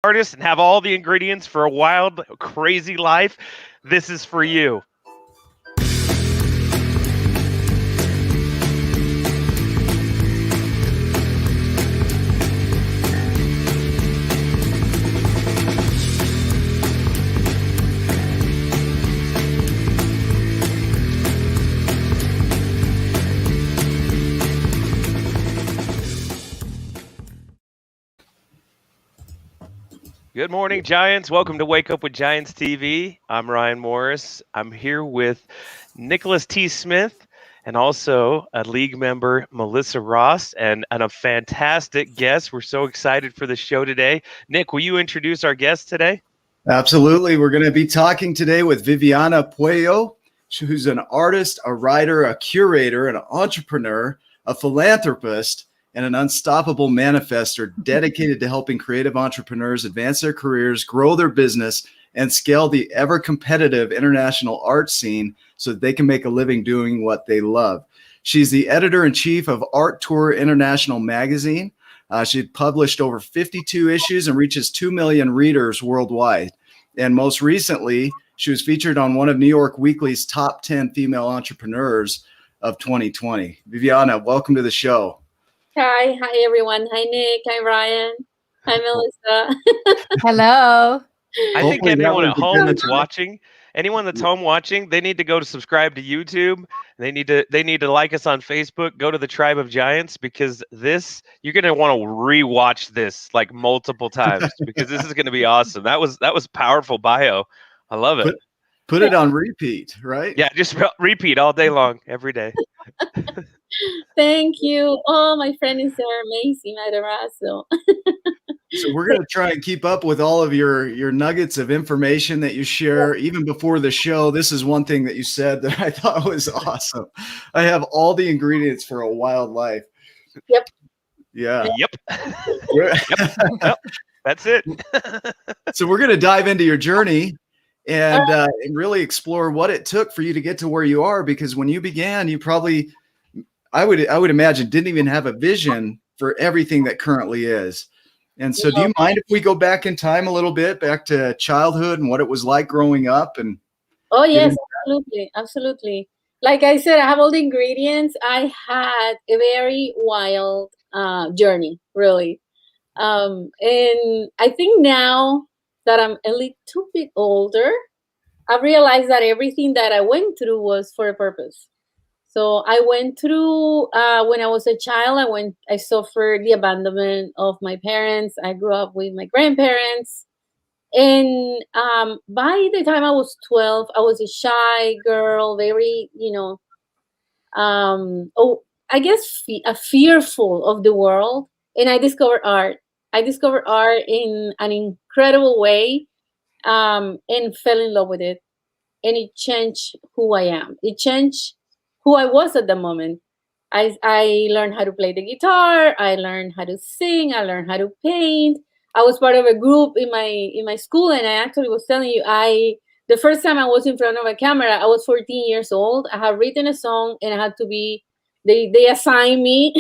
artist and have all the ingredients for a wild, crazy life, this is for you. Good morning, Giants. Welcome to Wake Up with Giants TV. I'm Ryan Morris. I'm here with Nicholas T. Smith and also a league member, Melissa Ross, and a fantastic guest. We're so excited for the show today. Nick, will you introduce our guest today? Absolutely. We're going to be talking today with Viviana Puello, who's an artist, a writer, a curator, an entrepreneur, a philanthropist, and an unstoppable manifester dedicated to helping creative entrepreneurs advance their careers, grow their business, and scale the ever-competitive international art scene so that they can make a living doing what they love. She's the editor-in-chief of ArtTour International magazine. She published over 52 issues and reaches 2 million readers worldwide. And most recently, she was featured on one of New York Weekly's top 10 female entrepreneurs of 2020. Viviana, welcome to the show. Hi everyone. Hi Nick. Hi Ryan. Hi Melissa. Hello. I think anyone at home that's watching, they need to go to subscribe to YouTube. They need to like us on Facebook, go to the Tribe of Giants, because you're going to want to rewatch this like multiple times because this is going to be awesome. That was powerful bio. I love it. Put it on repeat, right? Yeah, just repeat all day long, every day. Thank you. Oh, my friend is there. Amazing, Adarazo. So we're going to try and keep up with all of your nuggets of information that you share even before the show. This is one thing that you said that I thought was awesome. I have all the ingredients for a wild life. Yep. Yeah. Yep. That's it. So we're going to dive into your journey and really explore what it took for you to get to where you are, because when you began, you probably, I would imagine, didn't even have a vision for everything that currently is. And so do you mind if we go back in time a little bit, back to childhood and what it was like growing up? And oh, yes, absolutely. Like I said, I have all the ingredients. I had a very wild journey, really. And I think now that I'm a little bit older, I realized that everything that I went through was for a purpose. So I went through, when I was a child, I suffered the abandonment of my parents. I grew up with my grandparents. And by the time I was 12, I was a shy girl, very, I guess fearful of the world. And I discovered art. I discovered art in an incredible way and fell in love with it. And it changed who I am. It changed who I was at the moment. I learned how to play the guitar. I learned how to sing. I learned how to paint. I was part of a group in my school, and I actually was telling you, the first time I was in front of a camera, I was 14 years old. I had written a song, and I had to be. They assigned me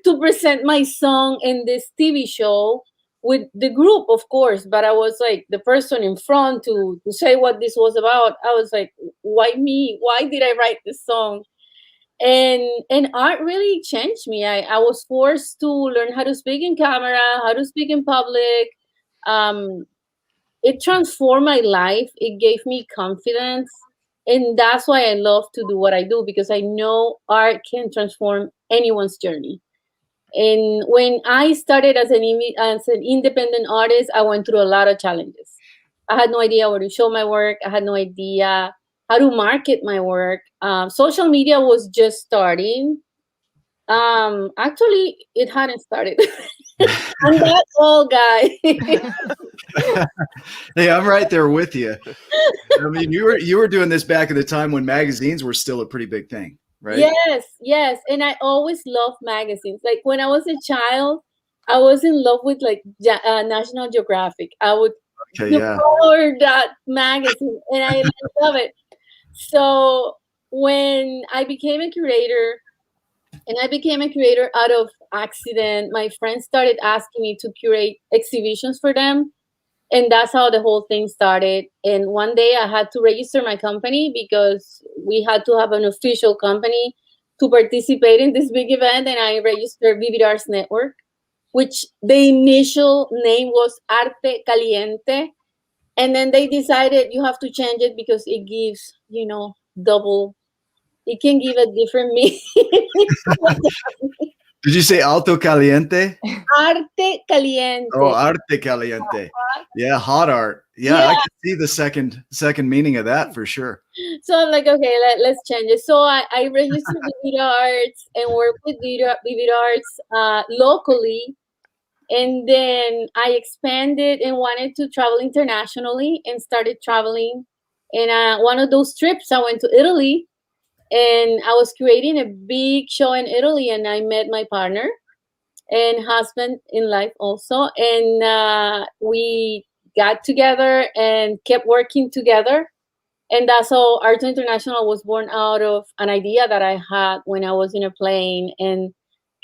to present my song in this TV show with the group, of course, but I was like the person in front to say what this was about. I was like, why me? Why did I write this song? And art really changed me. I was forced to learn how to speak in camera, how to speak in public. It transformed my life. It gave me confidence. And that's why I love to do what I do, because I know art can transform anyone's journey. And when I started as an independent artist, I went through a lot of challenges. I had no idea where to show my work. I had no idea how to market my work. Social media was just starting. Actually, it hadn't started. I'm that old guy. Hey, I'm right there with you. I mean, you were doing this back at the time when magazines were still a pretty big thing, right? Yes. And I always loved magazines. Like when I was a child, I was in love with like National Geographic. I would devour that magazine, and I love it. So when I became a curator, And I became a curator out of accident. My friends started asking me to curate exhibitions for them. And that's how the whole thing started. And one day I had to register my company because we had to have an official company to participate in this big event. And I registered Vivid Arts Network, which the initial name was Arte Caliente. And then they decided you have to change it because it gives, double, it can give a different meaning. Did you say Alto Caliente? Arte Caliente. Oh, Arte Caliente. Yeah, hot art. Yeah, I can see the second meaning of that for sure. So I'm like, okay, let's change it. So I registered Vivid Arts and worked with Vivid Arts locally. And then I expanded and wanted to travel internationally and started traveling. And one of those trips, I went to Italy and I was creating a big show in Italy. And I met my partner and husband in life also. And we got together and kept working together. And that's how ArtTour International was born out of an idea that I had when I was in a plane and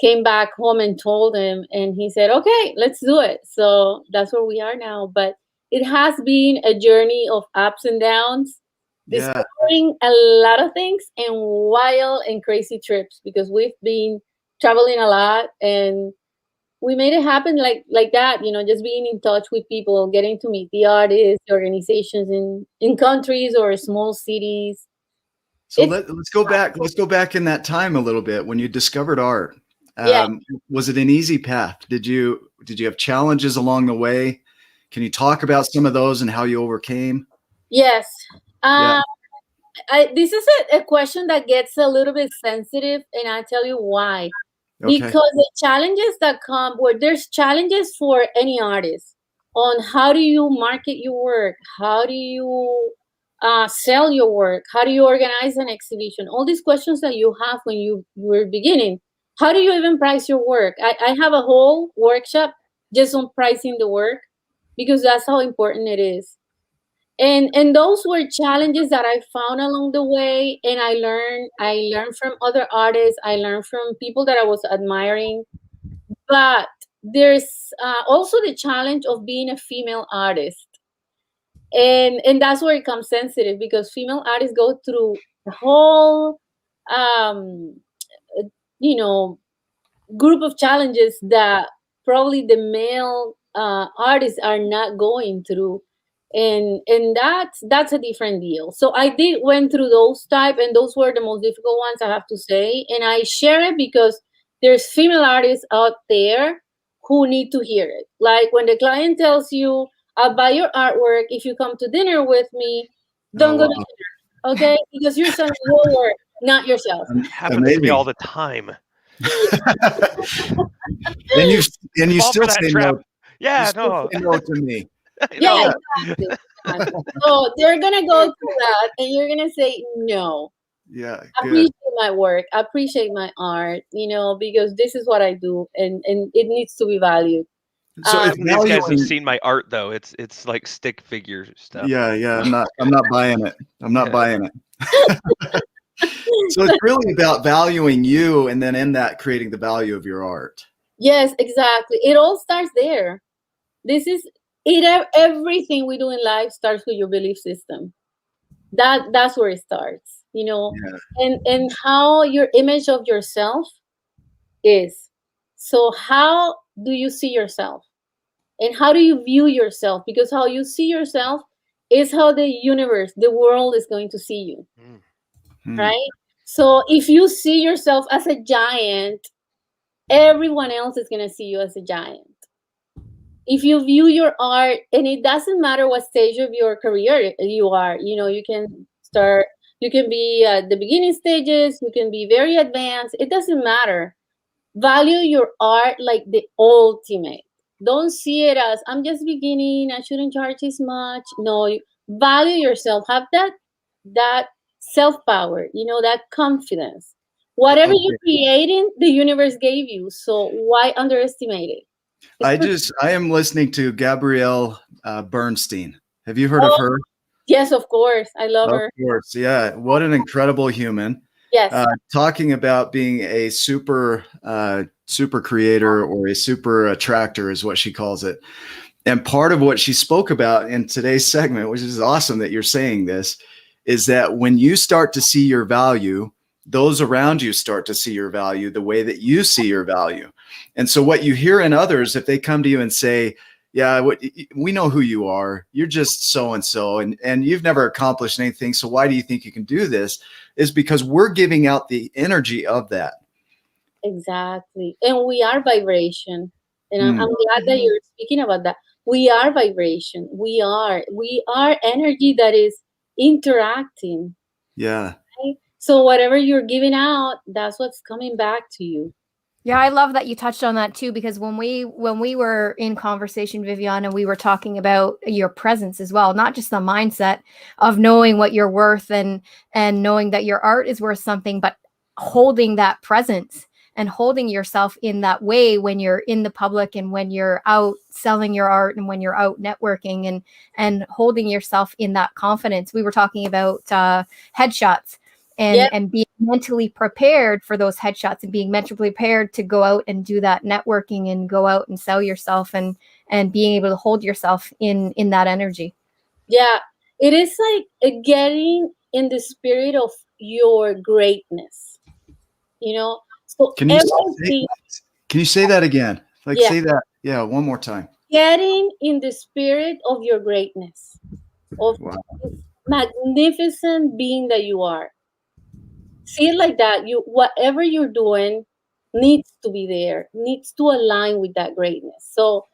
came back home and told him. And he said, okay, let's do it. So that's where we are now. But it has been a journey of ups and downs, discovering a lot of things and wild and crazy trips because we've been traveling a lot and we made it happen like that, just being in touch with people, getting to meet the artists, the organizations in countries or small cities. So let's go back. Let's go back in that time a little bit when you discovered art. Was it an easy path? Did you have challenges along the way? Can you talk about some of those and how you overcame? Yes. This is a question that gets a little bit sensitive, and I'll tell you why. Okay. Because the challenges that come, where there's challenges for any artist on how do you market your work, how do you sell your work, how do you organize an exhibition, all these questions that you have when you were beginning. How do you even price your work? I have a whole workshop just on pricing the work because that's how important it is. And those were challenges that I found along the way, and I learned from other artists. I learned from people that I was admiring. But there's also the challenge of being a female artist, and that's where it comes sensitive because female artists go through the whole, group of challenges that probably the male artists are not going through. And that's a different deal. So I went through those type, and those were the most difficult ones, I have to say. And I share it because there's female artists out there who need to hear it. Like when the client tells you, I'll buy your artwork if you come to dinner with me, don't go to dinner, okay? Because you're selling your work, not yourself. It happens to me all the time. and you still say trap. no. Yeah, no to me. Yeah, exactly. So they're gonna go through that, and you're gonna say no. Yeah, appreciate my work, appreciate my art, because this is what I do, and it needs to be valued. So if these guys have seen my art, though, it's like stick figure stuff. Yeah. I'm not buying it. I'm not buying it. So it's really about valuing you, and then in that creating the value of your art. Yes, exactly. It all starts there. Everything we do in life starts with your belief system. That's where it starts, and how your image of yourself is. So how do you see yourself, and how do you view yourself? Because how you see yourself is how the universe, the world, is going to see you. Right? So if you see yourself as a giant, everyone else is going to see you as a giant. If you view your art, and it doesn't matter what stage of your career you are, you can be at the beginning stages, you can be very advanced, it doesn't matter. Value your art like the ultimate. Don't see it as, I'm just beginning, I shouldn't charge as much. No, value yourself. Have that self-power, that confidence. Whatever you're creating, the universe gave you. So why underestimate it? I am listening to Gabrielle Bernstein. Have you heard of her? Yes, of course. I love her. Of course. Yeah. What an incredible human. Yes. talking about being a super creator or a super attractor is what she calls it. And part of what she spoke about in today's segment, which is awesome that you're saying this, is that when you start to see your value, those around you start to see your value the way that you see your value. And so what you hear in others, if they come to you and say, yeah, we know who you are, you're just so-and-so, and you've never accomplished anything, so why do you think you can do this? Is because we're giving out the energy of that. Exactly. And we are vibration. And I'm glad that you're speaking about that. We are vibration. We are energy that is interacting. Yeah. Right? So whatever you're giving out, that's what's coming back to you. Yeah, I love that you touched on that too, because when we were in conversation, Viviana, we were talking about your presence as well, not just the mindset of knowing what you're worth and knowing that your art is worth something, but holding that presence and holding yourself in that way when you're in the public and when you're out selling your art and when you're out networking and holding yourself in that confidence. We were talking about headshots and being mentally prepared for those headshots and being mentally prepared to go out and do that networking and go out and sell yourself and being able to hold yourself in that energy. Yeah, it is like getting in the spirit of your greatness, you know. So Can you say that again? Like, say that. Yeah. One more time. Getting in the spirit of your greatness, of this magnificent being that you are. See it like that. Whatever you're doing needs to be there, needs to align with that greatness. So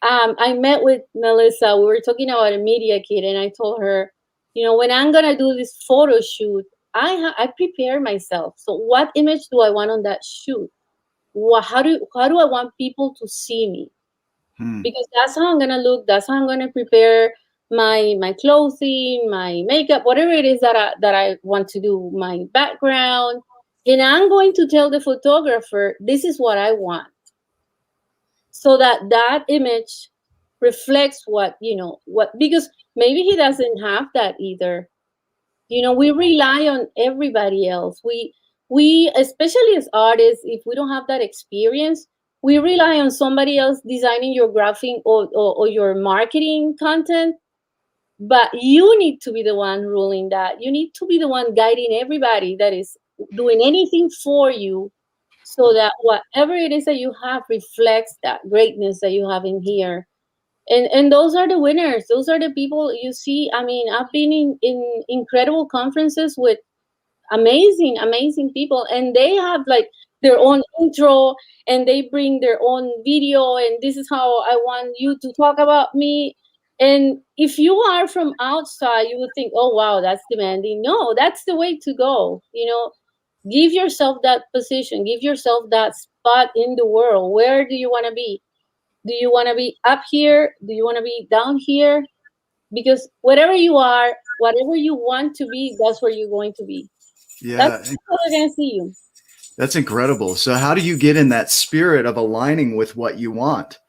I met with Melissa. We were talking about a media kit, and I told her, when I'm gonna do this photo shoot, I prepare myself. So what image do I want on that shoot? How do I want people to see me? Because that's how I'm gonna look. That's how I'm gonna prepare my clothing, my makeup, whatever it is that I want to do, my background, and I'm going to tell the photographer this is what I want, so that image reflects what because maybe he doesn't have that either. We rely on everybody else. We especially as artists, if we don't have that experience, we rely on somebody else designing your graphic or your marketing content. But you need to be the one ruling that. You need to be the one guiding everybody that is doing anything for you, so that whatever it is that you have reflects that greatness that you have in here. And those are the winners. Those are the people you see. I mean, I've been in incredible conferences with amazing people, and they have like their own intro, and they bring their own video, and this is how I want you to talk about me. And if you are from outside, you would think, oh wow, that's demanding. No, that's the way to go. Give yourself that position, give yourself that spot in the world. Where do you want to be? Do you want to be up here? Do you want to be down here? Because whatever you are, whatever you want to be, that's where you're going to be. Yeah. That's how they're going to see you. That's incredible. So how do you get in that spirit of aligning with what you want?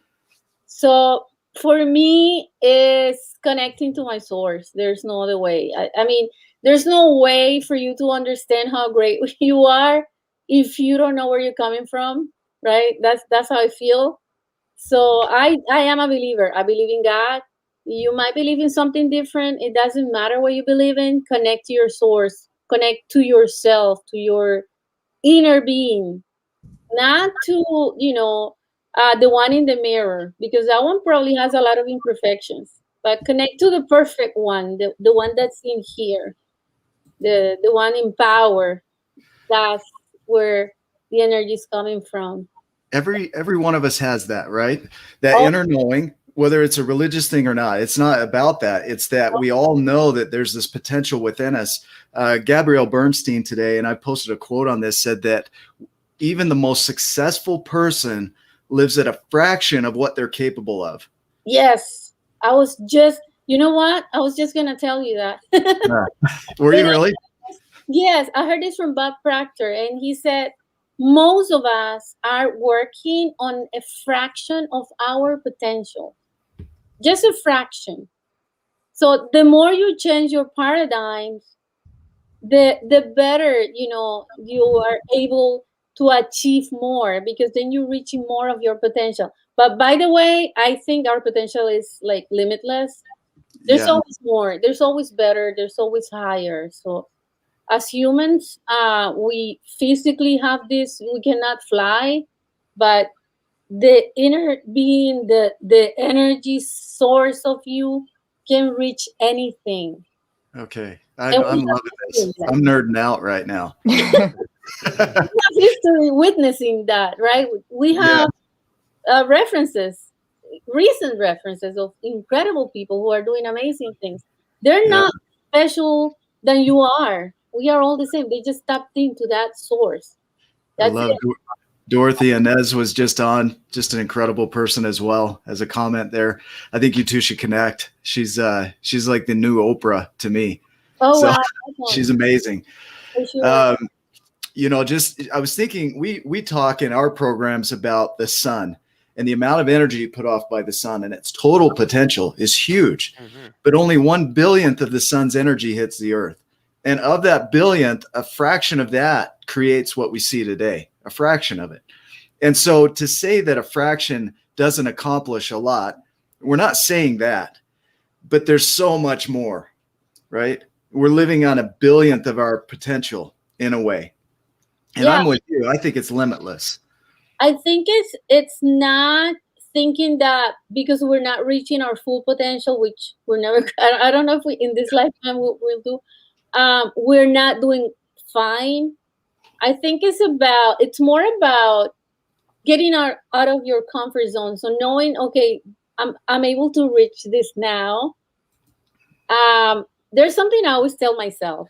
So for me, it's connecting to my source. There's no other way. I mean, there's no way for you to understand how great you are if you don't know where you're coming from, right? That's how I feel. So I am a believer. I believe in God. You might believe in something different. It doesn't matter what you believe in. Connect to your source. Connect to yourself, to your inner being, not to the one in the mirror, because that one probably has a lot of imperfections. But connect to the perfect one, the one that's in here, the one in power. That's where the energy is coming from. Every one of us has that, right? That inner knowing, whether it's a religious thing or not. It's not about that. It's that we all know that there's this potential within us. Gabrielle Bernstein today, and I posted a quote on this, said that even the most successful person lives at a fraction of what they're capable of. Yes. I was just going to tell you that. Were you really? Yes. I heard this from Bob Proctor, and he said, most of us are working on a fraction of our potential, just a fraction. So the more you change your paradigms, the better, you are able to achieve more, because then you're reaching more of your potential. But by the way, I think our potential is like limitless. There's Yeah. always more, there's always better, there's always higher. So as humans, we physically have this, we cannot fly, but the inner being, the energy source of you can reach anything. Okay. And I'm we loving have this. I'm nerding out right now. history witnessing that, right? We Yeah. have references, recent references of incredible people who are doing amazing things. They're Yeah. not special than you are. We are all the same. They just tapped into that source. I That's love it. Dorothy Inez was just on, just an incredible person as well. As a comment there, I think you two should connect. She's like the new Oprah to me. Oh, So wow. she's amazing. For sure. Just I was thinking we talk in our programs about the sun and the amount of energy put off by the sun, and its total potential is huge. Mhm. But only 1/1000th of the sun's energy hits the earth. And of that billionth, a fraction of that creates what we see today, a fraction of it. And so to say that a fraction doesn't accomplish a lot, we're not saying that, but there's so much more, right? We're living on a billionth of our potential in a way. And Yeah, I'm with you. I think it's limitless. I think it's not thinking that because we're not reaching our full potential, which we're never. I don't know if we in this lifetime we'll do. We're not doing fine. I think it's more about getting out of your comfort zone. So knowing, okay, I'm able to reach this now. There's something I always tell myself.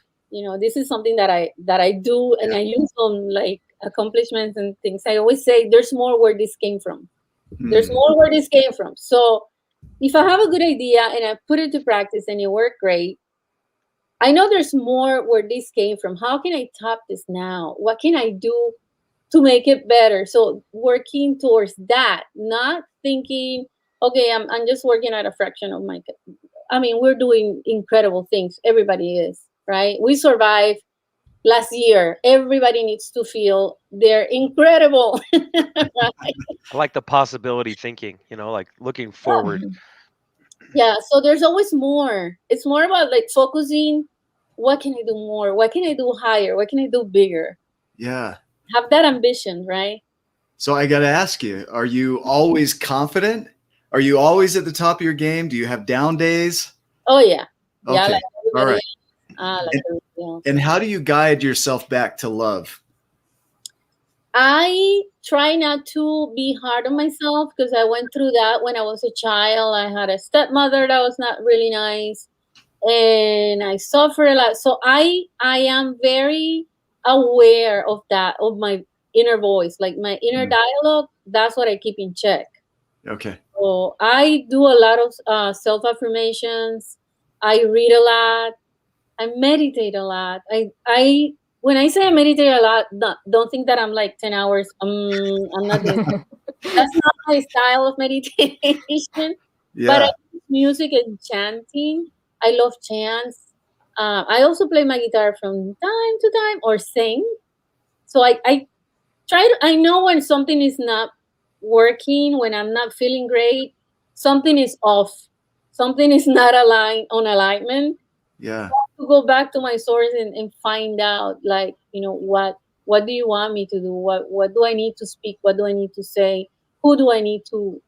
This is something that I do, and I use on like accomplishments and things. I always say, there's more where this came from. There's more where this came from. So if I have a good idea and I put it to practice and it worked great, I know there's more where this came from. How can I top this now? What can I do to make it better? So working towards that, not thinking, okay, I'm just working at a fraction of my. I mean, we're doing incredible things. Everybody is, right? We survived last year. Everybody needs to feel they're incredible. Right? I like the possibility thinking, like looking forward. Yeah. So there's always more. It's more about like focusing. What can I do more? What can I do higher? What can I do bigger? Yeah. Have that ambition, right? So I got to ask you, are you always confident? Are you always at the top of your game? Do you have down days? Oh yeah. Yeah. Okay. Like All everybody right. else. Like everybody else. And how do you guide yourself back to love? I try not to be hard on myself because I went through that when I was a child. I had a stepmother that was not really nice, and I suffered a lot. So I am very aware of that, of my inner voice, like my inner dialogue. That's what I keep in check. Okay. So I do a lot of self affirmations. I read a lot. I meditate a lot. I when I say I meditate a lot, don't think that I'm like 10 hours. I'm not doing that. That's not my style of meditation. But I Yeah. use music and chanting. I love chants. I also play my guitar from time to time or sing. So I I know when something is not working, when I'm not feeling great, something is off. Something is not aligned on alignment. Yeah. To go back to my source and find out, like, what do you want me to do? What do I need to speak? What do I need to say? Who do I need to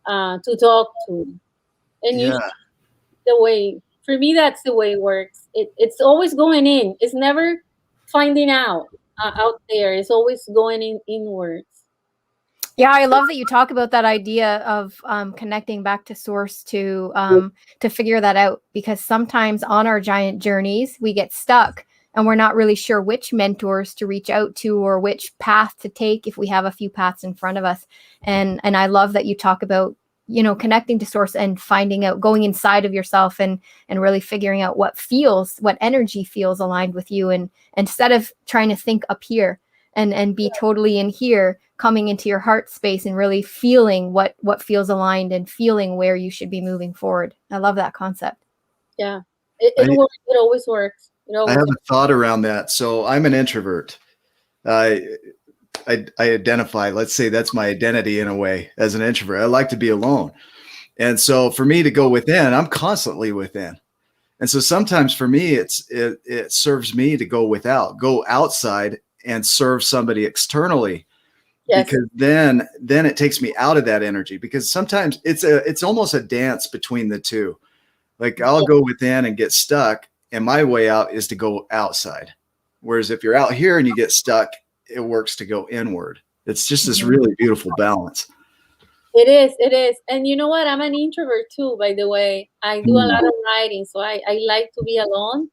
talk to? And Yeah. usually the way, for me, that's the way it works. It's always going in. It's never finding out there. It's always going inwards. Yeah, I love that you talk about that idea of connecting back to source to figure that out, because sometimes on our giant journeys we get stuck and we're not really sure which mentors to reach out to or which path to take if we have a few paths in front of us. And I love that you talk about connecting to source and finding out, going inside of yourself and really figuring out what energy feels aligned with you, and instead of trying to think up here and be totally in here, coming into your heart space and really feeling what feels aligned and feeling where you should be moving forward. I love that concept. Yeah, it works. It always works. know, I have a thought around that. So I'm an introvert. I identify, let's say that's my identity in a way as an introvert. I like to be alone. And so for me to go within, I'm constantly within. And so sometimes for me, it serves me to go outside and serve somebody externally, yes. because then it takes me out of that energy, because sometimes it's almost a dance between the two. Like I'll go within and get stuck, and my way out is to go outside. Whereas if you're out here and you get stuck, it works to go inward. It's just this really beautiful balance. It is. And you know what? I'm an introvert too, by the way. I do a lot of writing, so I like to be alone.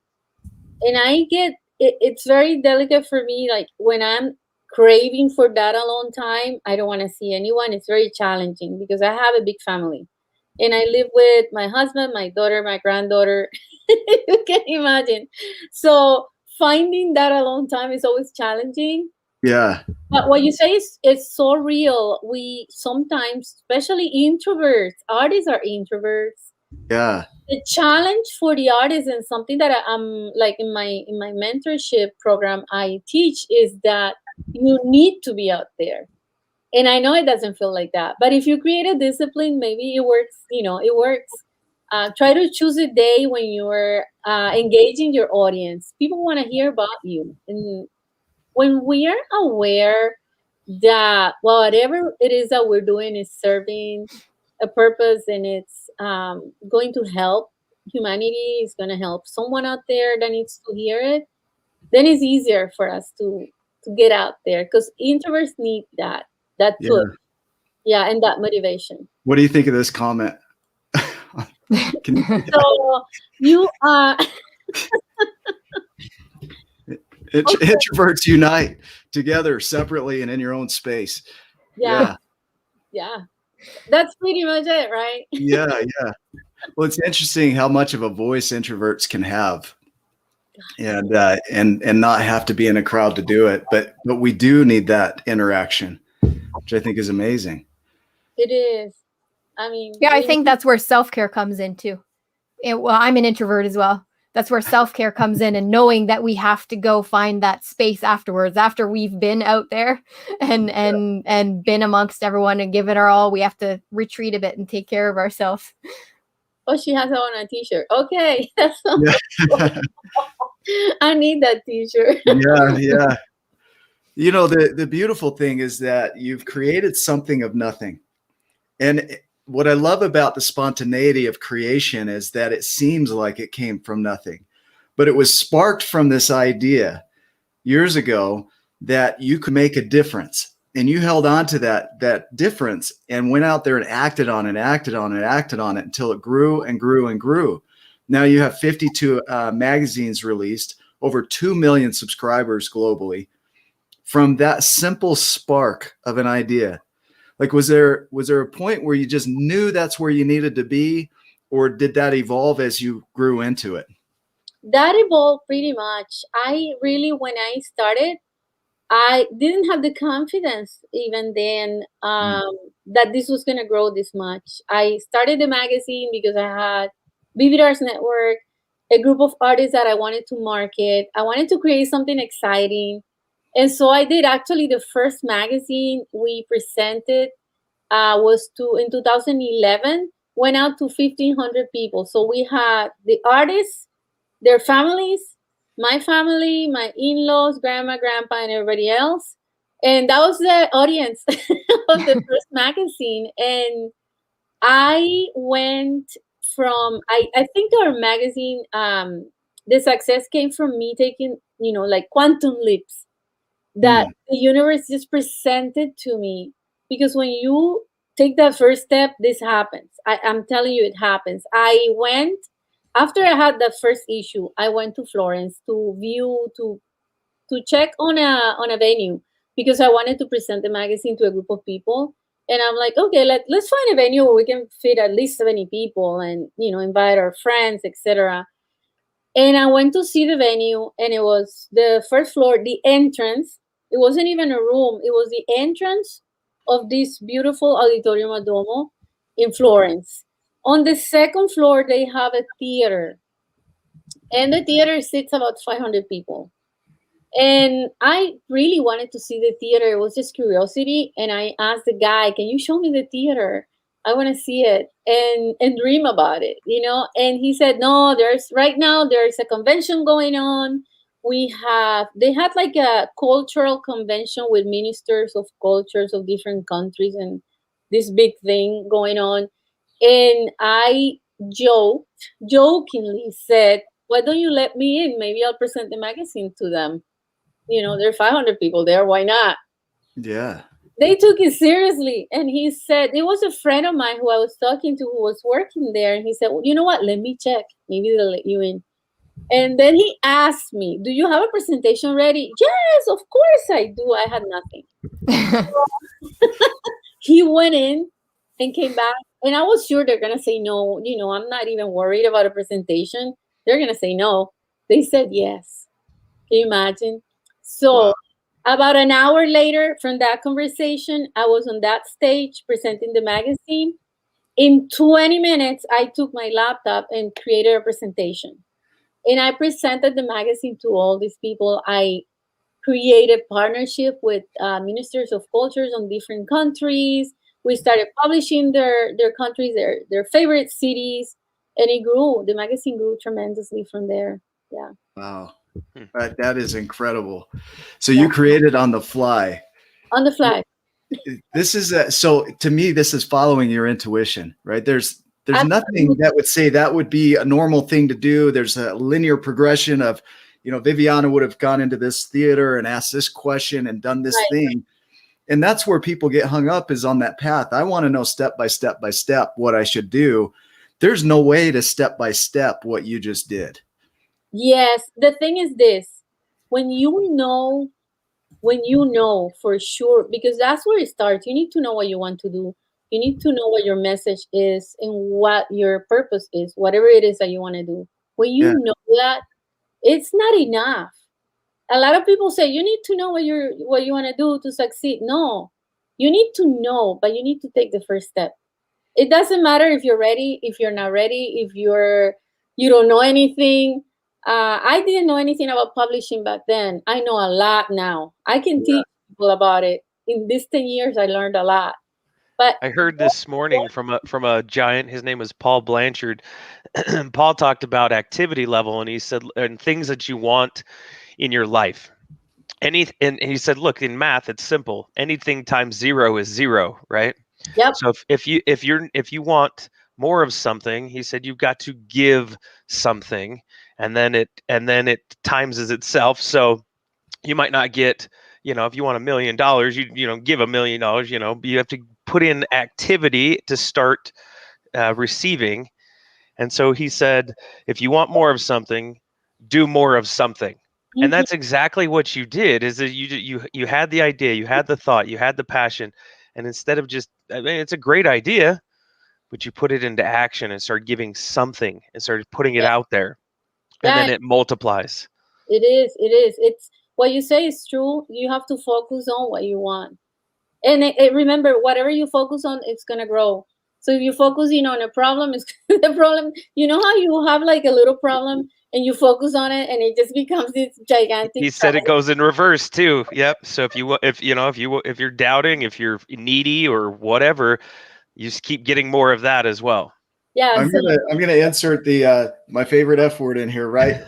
And I get, it's very delicate for me. Like when I'm craving for that alone time, I don't want to see anyone. It's very challenging because I have a big family. And I live with my husband, my daughter, my granddaughter. You can imagine. So finding that alone time is always challenging. Yeah. But what you say is so real. We sometimes, especially introverts, artists are introverts. Yeah. The challenge for the artist, and something that I'm like in my mentorship program I teach, is that you need to be out there. And I know it doesn't feel like that, but if you create a discipline, maybe it works. You know, it works. Try to choose a day when you're engaging your audience. People want to hear about you, and when we are aware that whatever it is that we're doing is serving a purpose, and it's going to help humanity, is going to help someone out there that needs to hear it, then it's easier for us to get out there, because introverts need that push, and that motivation. What do you think of this comment? So you introverts unite together, separately and in your own space. Yeah. That's pretty much it, right? Yeah. Well, it's interesting how much of a voice introverts can have, and not have to be in a crowd to do it. But we do need that interaction, which I think is amazing. It is. I mean, yeah, I think that's where self-care comes in too. Well, I'm an introvert as well. That's where self-care comes in, and knowing that we have to go find that space afterwards, after we've been out there and been amongst everyone and given our all. We have to retreat a bit and take care of ourselves. Oh, she has it on a t-shirt. Okay. I need that t-shirt. Yeah. You know, the beautiful thing is that you've created something of nothing. And what I love about the spontaneity of creation is that it seems like it came from nothing, but it was sparked from this idea years ago that you could make a difference. And you held on to that difference and went out there and acted on it until it grew and grew and grew. Now you have 52 magazines released, over 2 million subscribers globally, from that simple spark of an idea. Like, was there a point where you just knew that's where you needed to be, or did that evolve as you grew into it? That evolved pretty much. I really, when I started, I didn't have the confidence even then that this was going to grow this much. I started the magazine because I had Vivianas Network, a group of artists that I wanted to market. I wanted to create something exciting. And so I did. Actually, the first magazine we presented was in 2011, went out to 1,500 people. So we had the artists, their families, my family, my in-laws, grandma, grandpa, and everybody else. And that was the audience of the first magazine. And I went from, I think our magazine, the success came from me taking, like quantum leaps that the universe just presented to me. Because when you take that first step, this happens. I'm telling you, it happens. After I had that first issue, I went to Florence to view, to check on a venue, because I wanted to present the magazine to a group of people. And I'm like, okay, let's find a venue where we can fit at least 70 people and, invite our friends, etc. And I went to see the venue, and it was the first floor, the entrance. It wasn't even a room. It was the entrance of this beautiful Auditorium a Domo in Florence. On the second floor, they have a theater. And the theater sits about 500 people. And I really wanted to see the theater. It was just curiosity. And I asked the guy, can you show me the theater? I want to see it and dream about it, you know? And he said, no, right now there's a convention going on. They had like a cultural convention with ministers of cultures of different countries and this big thing going on. And I jokingly said, why don't you let me in? Maybe I'll present the magazine to them. You know, there are 500 people there. Why not? Yeah. They took it seriously. And he said, it was a friend of mine who I was talking to who was working there. And he said, well, you know what? Let me check. Maybe they'll let you in. And then he asked me, do you have a presentation ready? Yes, of course I do. I had nothing. He went in and came back. And I was sure they're going to say no. You know, I'm not even worried about a presentation. They're going to say no. They said yes. Can you imagine? So Wow. about an hour later from that conversation, I was on that stage presenting the magazine. In 20 minutes, I took my laptop and created a presentation. And I presented the magazine to all these people. I created partnership with ministers of cultures on different countries. We started publishing their countries, their favorite cities, and it grew. The magazine grew tremendously from there. Yeah. Wow. That is incredible. So you created on the fly. On the fly. This is so to me, this is following your intuition, right? There's nothing that would say that would be a normal thing to do. There's a linear progression of, you know, Viviana would have gone into this theater and asked this question and done this thing. And that's where people get hung up, is on that path. I want to know step by step what I should do. There's no way to step by step what you just did. Yes. The thing is this, when you know for sure, because that's where it starts. You need to know what you want to do. You need to know what your message is and what your purpose is, whatever it is that you want to do. When you know that, it's not enough. A lot of people say you need to know what you want to do to succeed. No, you need to know, but you need to take the first step. It doesn't matter if you're ready, if you're not ready, if you don't know anything. I didn't know anything about publishing back then. I know a lot now. I can teach people about it. In these 10 years, I learned a lot. But I heard this morning from a giant. His name is Paul Blanchard. Paul talked about activity level, and he said, and things that you want in your life. And he said, look, in math, it's simple. Anything times 0 is 0, right? Yep. So if you want more of something, he said, you've got to give something, and then it times itself. So you might not get, you know, if you want $1 million, you know, give $1 million. You know, you have to put in activity to start receiving. And so he said, if you want more of something, do more of something. Mm-hmm. And that's exactly what you did. Is that you had the idea, you had the thought, you had the passion, and instead of just, I mean, it's a great idea, but you put it into action and started giving something and started putting it out there, and then it multiplies. It is. It's what you say is true. You have to focus on what you want, and remember, whatever you focus on, it's gonna grow. So if you're focusing on a problem, it's the problem. You know how you have like a little problem and you focus on it, and it just becomes this gigantic. He said it goes in reverse too. Yep. So if you're doubting, if you're needy or whatever, you just keep getting more of that as well. Yeah. I'm gonna insert the my favorite F word in here, right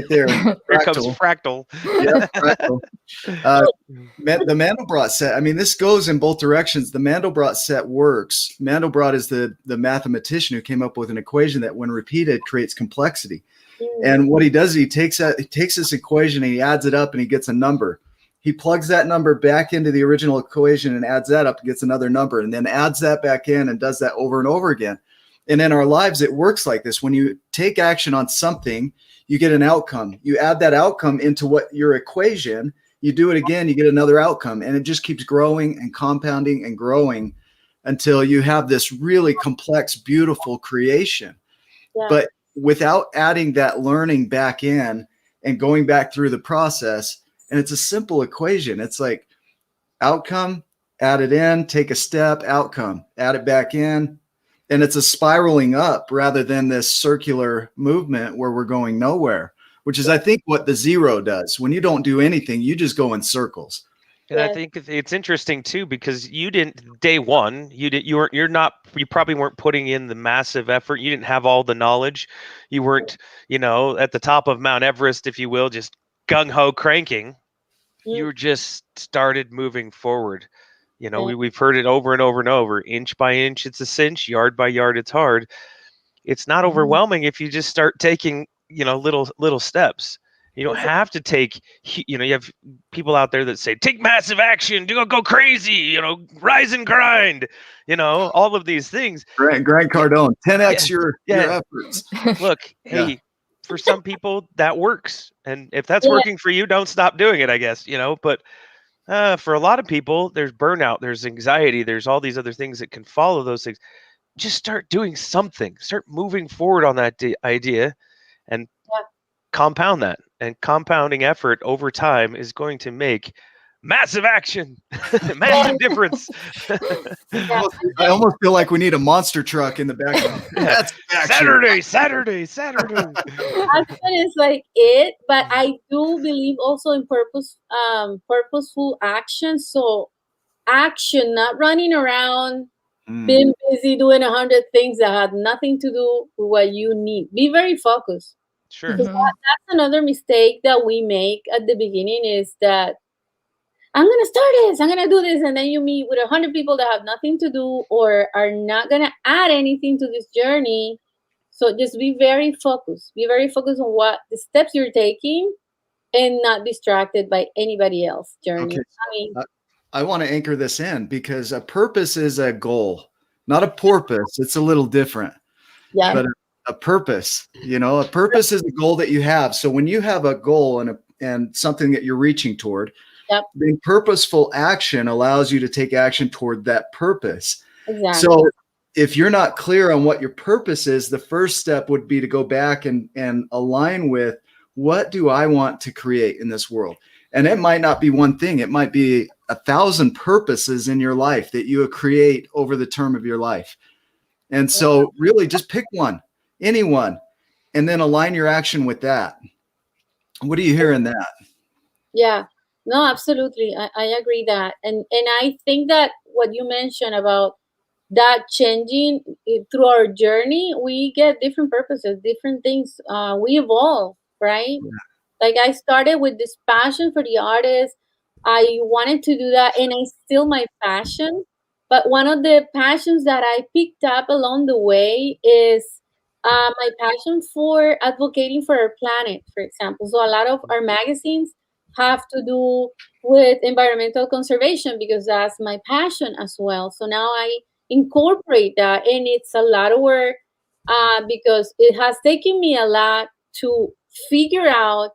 there. Here comes fractal. Yeah, fractal. The Mandelbrot set. I mean, this goes in both directions. The Mandelbrot set works. Mandelbrot is the mathematician who came up with an equation that, when repeated, creates complexity. And what he does is he takes this equation and he adds it up and he gets a number. He plugs that number back into the original equation and adds that up and gets another number, and then adds that back in and does that over and over again. And in our lives, it works like this. When you take action on something, you get an outcome. You add that outcome into what your equation, you do it again, you get another outcome. And it just keeps growing and compounding and growing until you have this really complex, beautiful creation. Yeah. But without adding that learning back in and going back through the process, and it's a simple equation. It's like outcome, add it in, take a step, outcome, add it back in. And it's a spiraling up rather than this circular movement where we're going nowhere. which is, I think, what the zero does. When you don't do anything, you just go in circles. And I Yes. think it's interesting too, because you didn't day one, you probably weren't putting in the massive effort. You didn't have all the knowledge. You weren't, at the top of Mount Everest, if you will, just gung ho cranking. You just started moving forward. Yeah. We've heard it over and over and over. Inch by inch, it's a cinch. Yard by yard, it's hard. It's not overwhelming if you just start taking, little steps. You don't have to take, you have people out there that say, take massive action, go crazy, rise and grind, all of these things. Grant Cardone, 10x your efforts. Look, hey, for some people that works. And if that's working for you, don't stop doing it, I guess, but for a lot of people, there's burnout, there's anxiety, there's all these other things that can follow those things. Just start doing something, start moving forward on that idea and compound that. And compounding effort over time is going to make massive action, massive difference. I almost feel like we need a monster truck in the background. That's Saturday. Action is like it, but I do believe also in purposeful action. So action, not running around, being busy doing 100 things that have nothing to do with what you need. Be very focused. Sure. Because that's another mistake that we make at the beginning, is that I'm going to start this, I'm going to do this. And then you meet with 100 people that have nothing to do or are not going to add anything to this journey. So just be very focused. Be very focused on what the steps you're taking and not distracted by anybody else's journey. Okay. I want to anchor this in, because a purpose is a goal, not a porpoise. It's a little different. Yeah. But a purpose, a purpose is a goal that you have. So when you have a goal and something that you're reaching toward, then purposeful action allows you to take action toward that purpose. Exactly. So if you're not clear on what your purpose is, the first step would be to go back and align with, what do I want to create in this world? And it might not be one thing. It might be 1,000 purposes in your life that you create over the term of your life. And so really just pick one, anyone, and then align your action with that. What do you hear in that? Yeah, no, absolutely. I agree that. And I think that what you mentioned about that changing through our journey, we get different purposes, different things. We evolve, right? Yeah. Like I started with this passion for the artist. I wanted to do that, and it's still my passion. But one of the passions that I picked up along the way is my passion for advocating for our planet, for example. So a lot of our magazines have to do with environmental conservation, because that's my passion as well. So now I incorporate that, and it's a lot of work because it has taken me a lot to figure out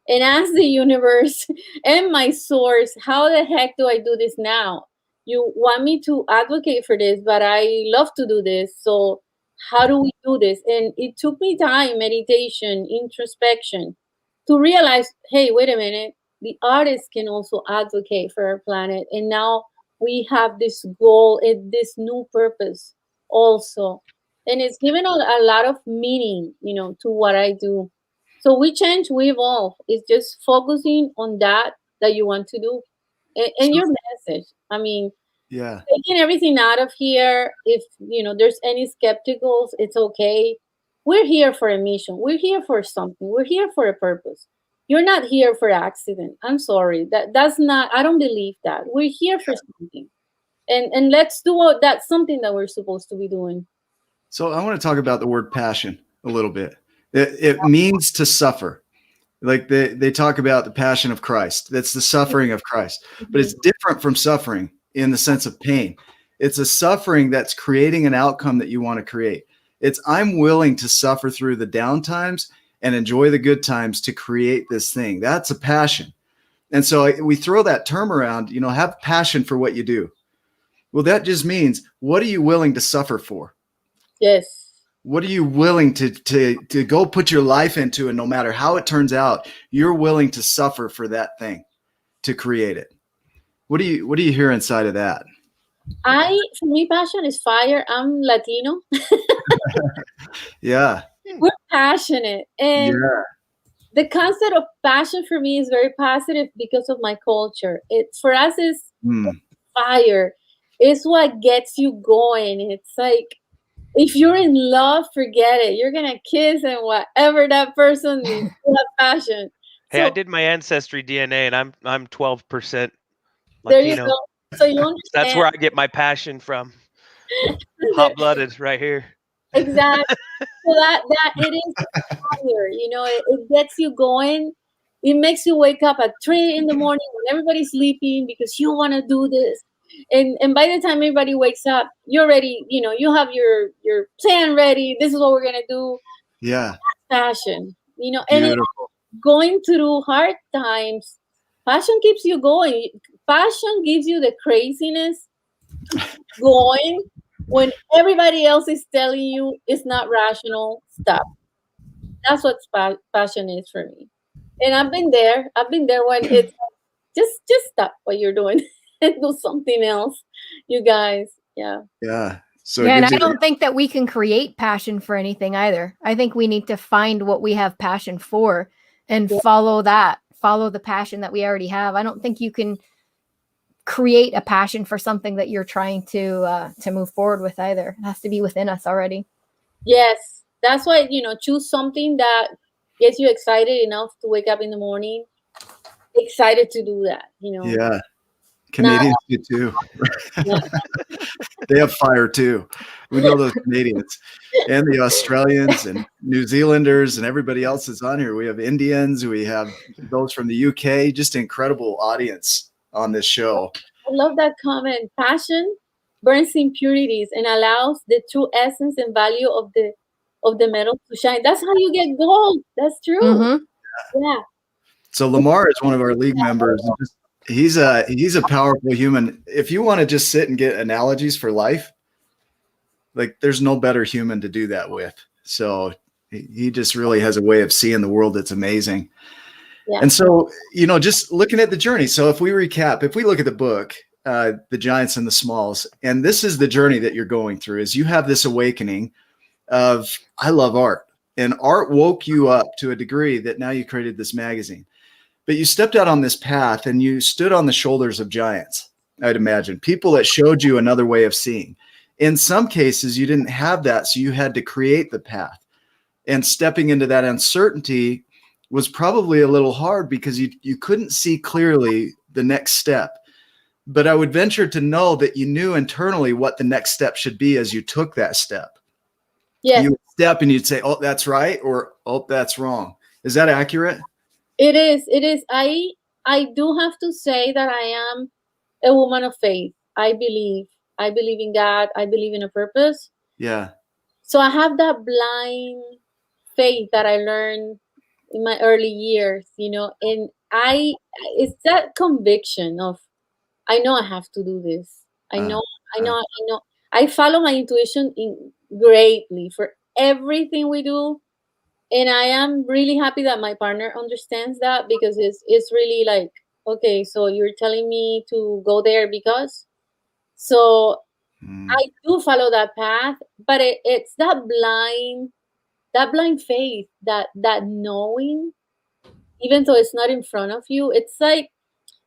and ask the universe and my source, how the heck do I do this now? You want me to advocate for this, but I love to do this. So how do we do this? And it took me time, meditation, introspection, to realize, hey, wait a minute, the artists can also advocate for our planet. And now we have this goal and this new purpose also. And it's given a lot of meaning, to what I do. So we change, we evolve. It's just focusing on that you want to do. And your message. I mean, taking everything out of here, if there's any skepticals, it's okay. We're here for a mission. We're here for something. We're here for a purpose. You're not here for accident. I'm sorry. That's not, I don't believe that. We're here for something. And let's do that's something that we're supposed to be doing. So I want to talk about the word passion a little bit. It means to suffer. Like they talk about the passion of Christ. That's the suffering of Christ. But it's different from suffering in the sense of pain. It's a suffering that's creating an outcome that you want to create. It's, I'm willing to suffer through the down times and enjoy the good times to create this thing. That's a passion. And so we throw that term around, have passion for what you do. Well, that just means, what are you willing to suffer for? Yes. What are you willing to go put your life into? And no matter how it turns out, you're willing to suffer for that thing, to create it. What do you hear inside of that? For me, passion is fire. I'm Latino. Yeah. We're passionate. And the concept of passion for me is very positive because of my culture. It for us is fire. It's what gets you going. It's like if you're in love, forget it. You're gonna kiss and whatever that person needs. You have passion. Hey, I So did my ancestry DNA, and I'm 12% there you Latino. go. So you That's understand where I get my passion from. Hot blooded, right here. exactly. So that it is fire. You know, it gets you going. It makes you wake up at 3 in the morning when everybody's sleeping because you want to do this. And by the time everybody wakes up, you're ready. You know, you have your plan ready. This is what we're gonna do. Yeah. Passion. You know, and Beautiful. going through hard times, passion keeps you going. Passion gives you the craziness going when everybody else is telling you it's not rational. Stop. That's what passion is for me. And I've been there. I've been there when it's just stop what you're doing and do something else. You guys, yeah. Yeah. So Yeah, it and gives I you don't think that we can create passion for anything either. I think we need to find what we have passion for and Yeah. follow that, follow the passion that we already have. I don't think you can create a passion for something that you're trying to move forward with either. It has to be within us already. Yes. That's why, choose something that gets you excited enough to wake up in the morning, excited to do that. yeah. Not, Canadians do too. yeah. They have fire too. We know those Canadians and the Australians and New Zealanders and everybody else is on here. We have Indians. We have those from the UK. Just incredible audience on this show. I love that comment. Passion burns impurities and allows the true essence and value of the metal to shine. That's how you get gold. That's true. Mm-hmm. Yeah. So Lamar is one of our league members. He's a powerful human. If you want to just sit and get analogies for life, like there's no better human to do that with. So he just really has a way of seeing the world that's amazing. Yeah. And so, just looking at the journey. So if we recap, if we look at the book, The Giants and the Smalls, and this is the journey that you're going through, is you have this awakening of, I love art. And art woke you up to a degree that now you created this magazine. But you stepped out on this path and you stood on the shoulders of giants, I'd imagine, people that showed you another way of seeing. In some cases, you didn't have that, so you had to create the path. And stepping into that uncertainty was probably a little hard because you couldn't see clearly the next step. But I would venture to know that you knew internally what the next step should be as you took that step. Yes. You would step and you'd say, oh, that's right, or oh, that's wrong. Is that accurate? It is. It is. I do have to say that I am a woman of faith. I believe. I believe in God. I believe in a purpose. Yeah. So I have that blind faith that I learned in my early years, and it's that conviction of I know I have to do this. I know. I follow my intuition greatly for everything we do. And I am really happy that my partner understands that because it's really like, okay, so you're telling me to go there because so I do follow that path, but it's that blind faith, that knowing, even though it's not in front of you. It's like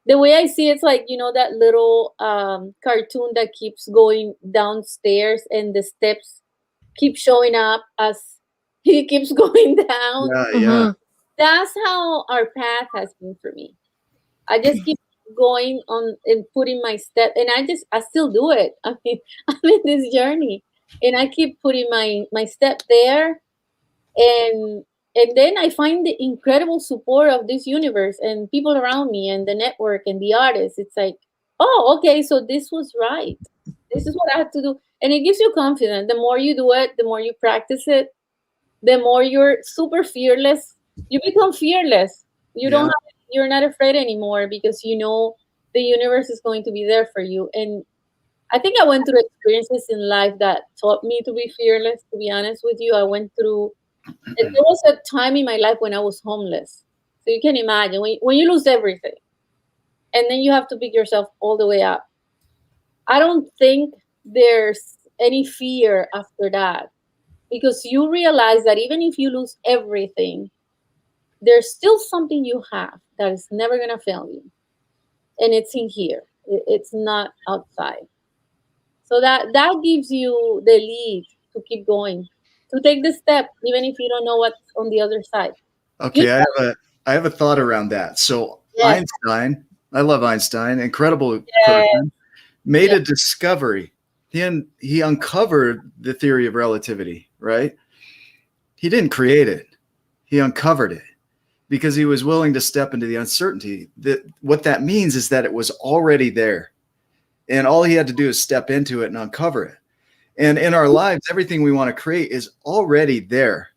the way I see it's like, that little cartoon that keeps going downstairs and the steps keep showing up as he keeps going down. Yeah. That's how our path has been for me. I just keep going on and putting my step, and I still do it. I mean, I'm in this journey, and I keep putting my step there, and then I find the incredible support of this universe and people around me and the network and the artists. It's like, oh, okay, so this was right. This is what I had to do, and it gives you confidence. The more you do it, the more you practice it, the more you're super fearless. You become fearless. You're not afraid anymore because the universe is going to be there for you. And I think I went through experiences in life that taught me to be fearless, to be honest with you. There was a time in my life when I was homeless. So you can imagine when you lose everything and then you have to pick yourself all the way up. I don't think there's any fear after that, because you realize that even if you lose everything, there's still something you have that is never going to fail you. And it's in here. It's not outside. So that gives you the lead to keep going, to take the step, even if you don't know what's on the other side. Okay, I have a thought around that. So Yes. Einstein, I love Einstein, incredible Yes. person, made a discovery. He uncovered the theory of relativity, right? He didn't create it. He uncovered it because he was willing to step into the uncertainty. What that means is that it was already there. And all he had to do is step into it and uncover it. And in our lives, everything we want to create is already there.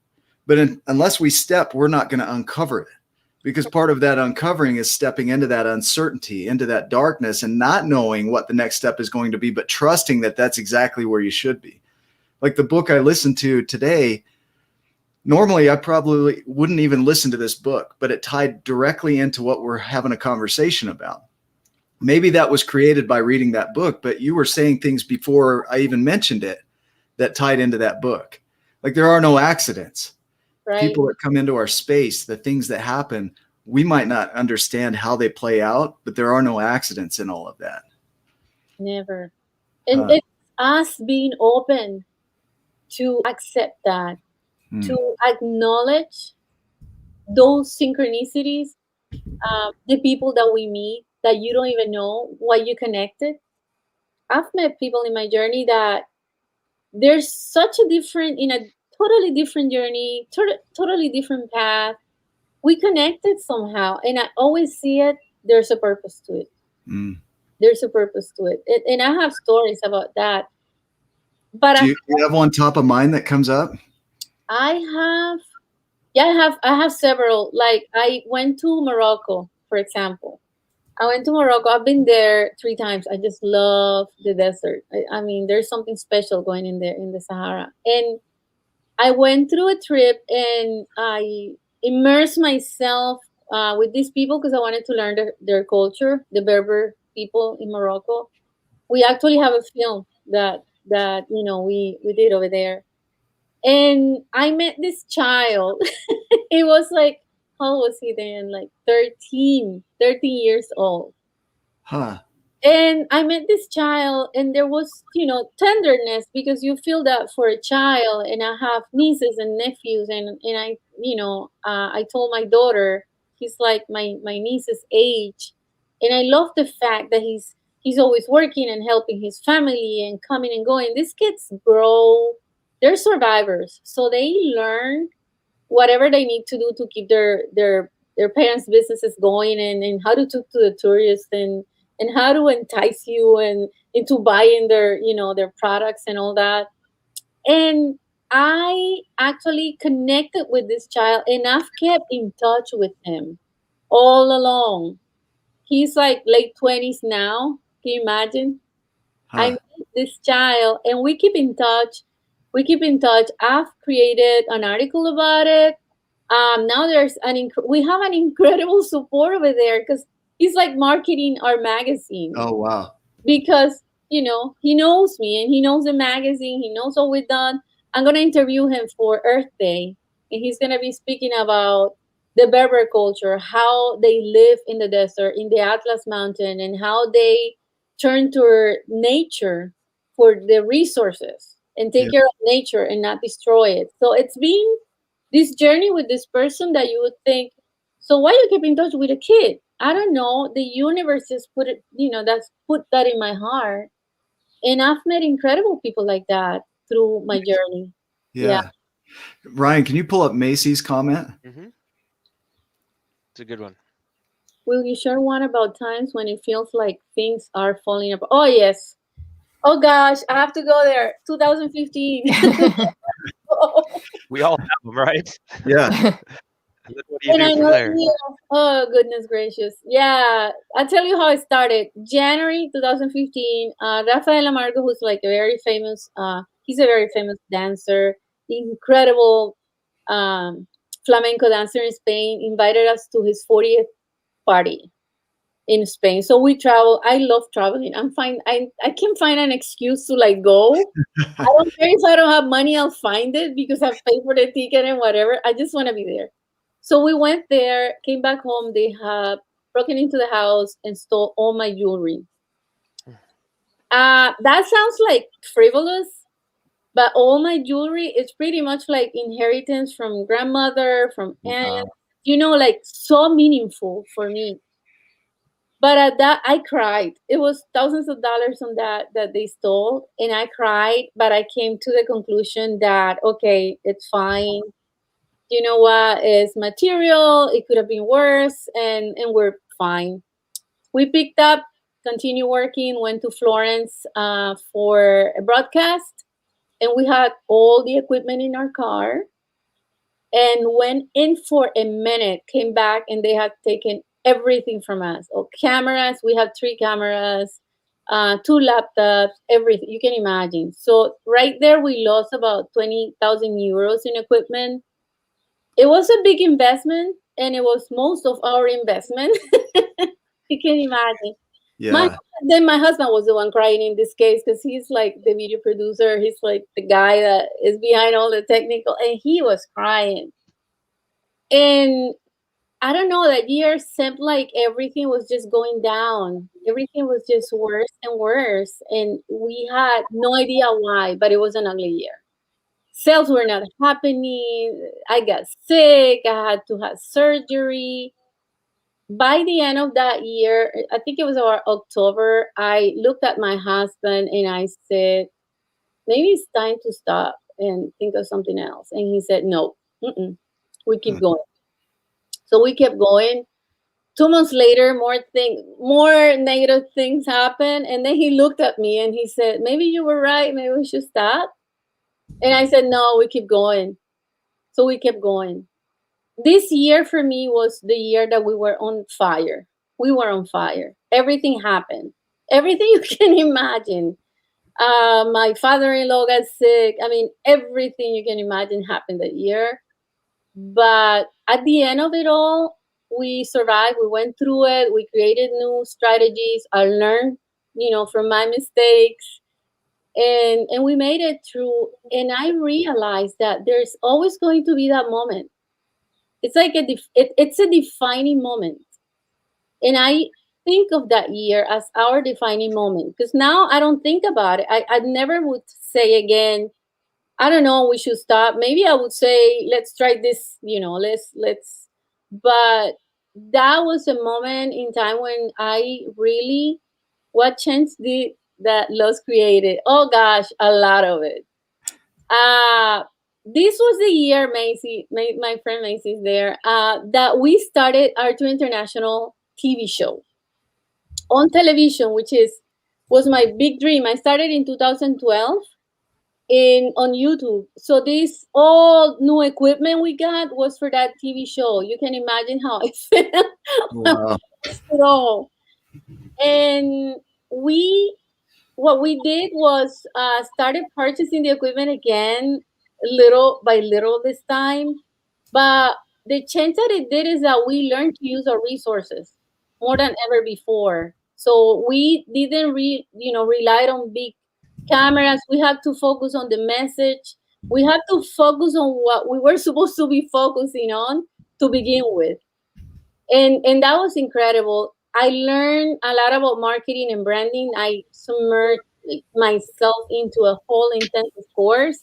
But unless we step, we're not going to uncover it, because part of that uncovering is stepping into that uncertainty, into that darkness, and not knowing what the next step is going to be, but trusting that that's exactly where you should be. Like the book I listened to today, normally I probably wouldn't even listen to this book, but it tied directly into what we're having a conversation about. Maybe that was created by reading that book, but you were saying things before I even mentioned it that tied into that book. Like there are no accidents. Right. People that come into our space, the things that happen, we might not understand how they play out, but there are no accidents in all of that. Never. And it's us being open to accept that, to acknowledge those synchronicities, the people that we meet that you don't even know why you connected. I've met people in my journey that there's such a different, in a totally different journey, totally different path. We connected somehow, and I always see it. There's a purpose to it. There's a purpose to it, and I have stories about that. But do you have one top of mind that comes up? I have several. Like I went to Morocco, for example. I went to Morocco. I've been there 3 times. I just love the desert. I mean, there's something special going in there in the Sahara. And I went through a trip and I immersed myself with these people because I wanted to learn their culture, the Berber people in Morocco. We actually have a film that we did over there. And I met this child. It was like, how old was he then? Like 13 years old. Huh. And I met this child, and there was, tenderness, because you feel that for a child. And I have nieces and nephews, and I, I told my daughter, he's like my niece's age. And I love the fact that he's always working and helping his family and coming and going. These kids grow, they're survivors. So they learn whatever they need to do to keep their parents' businesses going, and how to talk to the tourists, and how to entice you and into buying their products and all that. And I actually connected with this child, and I've kept in touch with him all along. He's like late 20s now. Can you imagine? I met this child, and we keep in touch. I've created an article about it. Now we have an incredible support over there, because he's like marketing our magazine. Oh, wow. Because, he knows me, and he knows the magazine. He knows what we've done. I'm going to interview him for Earth Day, and he's going to be speaking about the Berber culture, how they live in the desert, in the Atlas Mountain, and how they turn to nature for the resources and take care of nature and not destroy it. So it's been this journey with this person that you would think, so why you keep in touch with a kid? I don't know. The universe just put it, that's put that in my heart. And I've met incredible people like that through my journey. Yeah. Ryan, can you pull up Macy's comment? Mm-hmm. It's a good one. Will you share one about times when it feels like things are falling apart? Oh, yes. Oh, gosh. I have to go there. 2015. We all have them, right? Yeah. What do you do from there? Oh, goodness gracious. Yeah. I'll tell you how it started. January 2015, Rafael Amargo, who's like a very famous, he's a very famous dancer, incredible flamenco dancer in Spain, invited us to his 40th party in Spain. So we travel. I love traveling. I'm fine. I can find an excuse to like go. I don't care if I don't have money, I'll find it, because I've paid for the ticket and whatever. I just want to be there. So we went there, came back home. They had broken into the house and stole all my jewelry. That sounds like frivolous, but all my jewelry is pretty much like inheritance from grandmother, from aunt, like so meaningful for me. But at that, I cried. It was thousands of dollars on that they stole, and I cried. But I came to the conclusion that okay, it's fine. You know what? It's material. It could have been worse, and we're fine. We picked up, continued working, went to Florence for a broadcast, and we had all the equipment in our car and went in for a minute, came back, and they had taken everything from us. Oh, cameras, we had 3 cameras, 2 laptops, everything you can imagine. So right there, we lost about 20,000 euros in equipment. It was a big investment, and it was most of our investment. You can imagine. Yeah. Then my husband was the one crying in this case because he's like the video producer. He's like the guy that is behind all the technical, and he was crying. And I don't know, that year seemed like everything was just going down. Everything was just worse and worse. And we had no idea why, but it was an ugly year. Sales were not happening. I got sick. I had to have surgery. By the end of that year, I think it was our October, I looked at my husband and I said, maybe it's time to stop and think of something else. And he said, no, we keep going. So we kept going. 2 months later, more negative things happened. And then he looked at me and he said, maybe you were right. Maybe we should stop. And I said, no, we keep going. So we kept going. This year for me was the year that we were on fire. We were on fire. Everything happened. Everything you can imagine. My father-in-law got sick. I mean, everything you can imagine happened that year. But at the end of it all, we survived. We went through it. We created new strategies. I learned, from my mistakes. And we made it through. And I realized that there's always going to be that moment. It's like it's a defining moment. And I think of that year as our defining moment, because now I don't think about it. I never would say again, I don't know, we should stop. Maybe I would say, let's try this, let's, but that was a moment in time when I really, what change did that loss created? Oh gosh, a lot of it. This was the year, Macy, my friend Macy's there, that we started ArtTour International TV show on television, which was my big dream. I started in 2012 on YouTube. So this all new equipment we got was for that TV show. You can imagine how I felt. Wow. And what we did was started purchasing the equipment again, little by little this time. But the change that it did is that we learned to use our resources more than ever before. So we didn't rely on big cameras. We had to focus on the message. We had to focus on what we were supposed to be focusing on to begin with. And that was incredible. I learned a lot about marketing and branding. I submerged myself into a whole intensive course.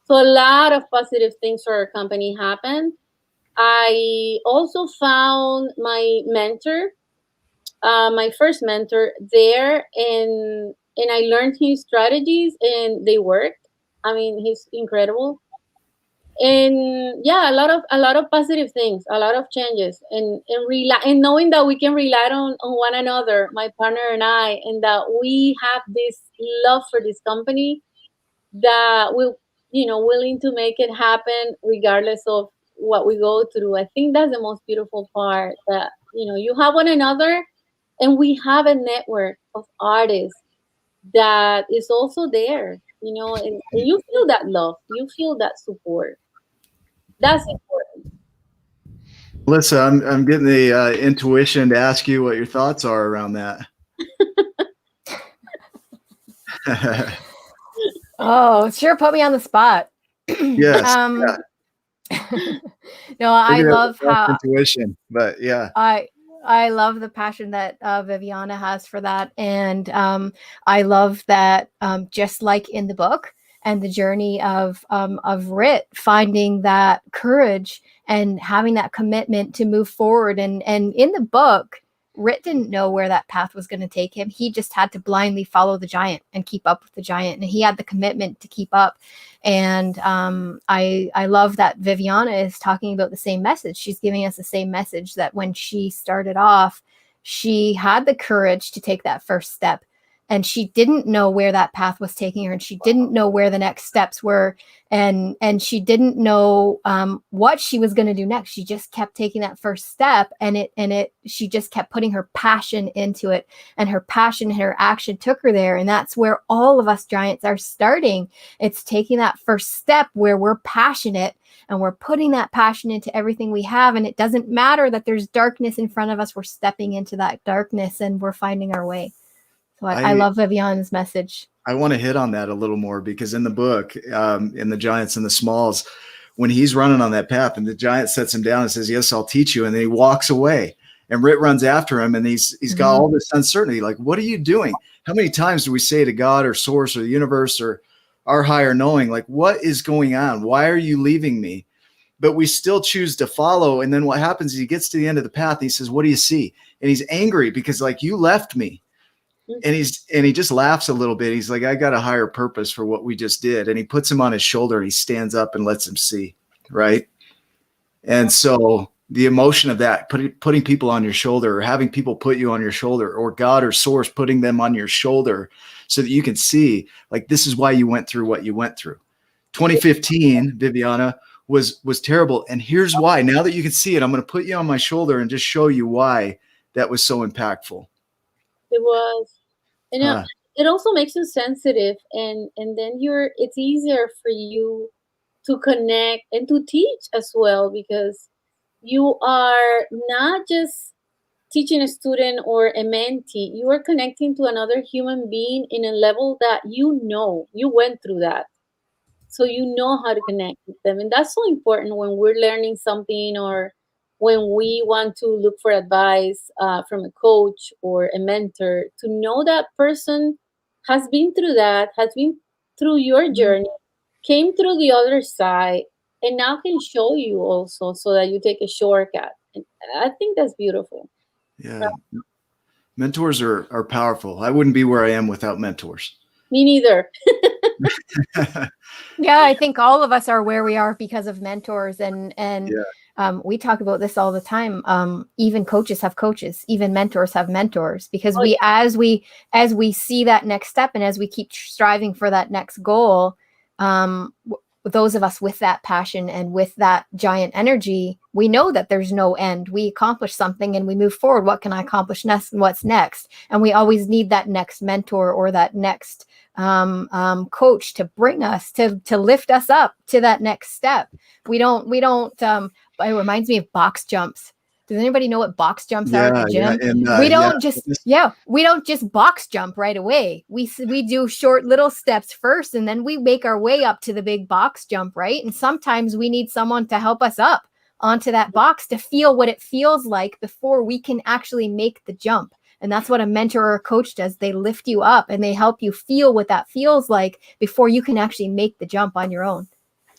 So a lot of positive things for our company happened. I also found my mentor, my first mentor there, and I learned his strategies, and they worked. I mean, he's incredible. And yeah, a lot of positive things, a lot of changes, and knowing that we can rely on one another, my partner and I, and that we have this love for this company, that we're willing to make it happen regardless of what we go through. I think that's the most beautiful part, that you have one another, and we have a network of artists that is also there, and you feel that love, you feel that support. That's important. Melissa, I'm getting the intuition to ask you what your thoughts are around that. Oh, sure, put me on the spot. Yes. No, I Maybe that love was how intuition, but yeah. I love the passion that Viviana has for that, and I love that just like in the book and the journey of Rit finding that courage and having that commitment to move forward, and in the book, Rit didn't know where that path was going to take him. He just had to blindly follow the giant and keep up with the giant, and he had the commitment to keep up. And I love that Viviana is talking about the same message. She's giving us the same message that when she started off, she had the courage to take that first step, and she didn't know where that path was taking her, and she didn't know where the next steps were, and she didn't know what she was going to do next. She just kept taking that first step, and she just kept putting her passion into it, and her passion and her action took her there. And that's where all of us giants are starting. It's taking that first step where we're passionate and we're putting that passion into everything we have. And it doesn't matter that there's darkness in front of us. We're stepping into that darkness and we're finding our way. So I love Viviana's message. I want to hit on that a little more, because in the book, in The Giants and the Smalls, when he's running on that path and the giant sets him down and says, "Yes, I'll teach you," and then he walks away, and Rit runs after him, and he's got all this uncertainty. Like, what are you doing? How many times do we say to God or source or the universe or our higher knowing, like, what is going on? Why are you leaving me? But we still choose to follow. And then what happens is he gets to the end of the path and he says, "What do you see?" And he's angry because, like, you left me. And he just laughs a little bit. He's like, "I got a higher purpose for what we just did." And he puts him on his shoulder and he stands up and lets him see. Right. And so the emotion of that, putting people on your shoulder, or having people put you on your shoulder, or God or source putting them on your shoulder so that you can see, like, this is why you went through what you went through. 2015, Viviana, was terrible. And here's why. Now that you can see it, I'm going to put you on my shoulder and just show you why that was so impactful. It was. And it also makes you sensitive, and then it's easier for you to connect and to teach as well, because you are not just teaching a student or a mentee, you are connecting to another human being in a level that you went through that. So you know how to connect with them. And that's so important when we're learning something, or when we want to look for advice from a coach or a mentor, to know that person has been through that, has been through your journey, came through the other side, and now can show you also, so that you take a shortcut. And I think that's beautiful. Yeah. Mentors are powerful. I wouldn't be where I am without mentors. Me neither. Yeah, I think all of us are where we are because of mentors, and we talk about this all the time. Even coaches have coaches, even mentors have mentors, because as we see that next step, and as we keep striving for that next goal, those of us with that passion and with that giant energy, we know that there's no end. We accomplish something and we move forward. What can I accomplish next, and what's next? And we always need that next mentor or that next coach to bring us, to lift us up to that next step. We don't it reminds me of box jumps. Does anybody know what box jumps are at the gym? We don't just box jump right away. We do short little steps first, and then we make our way up to the big box jump, right? And sometimes we need someone to help us up onto that box to feel what it feels like before we can actually make the jump. And that's what a mentor or a coach does. They lift you up and they help you feel what that feels like before you can actually make the jump on your own.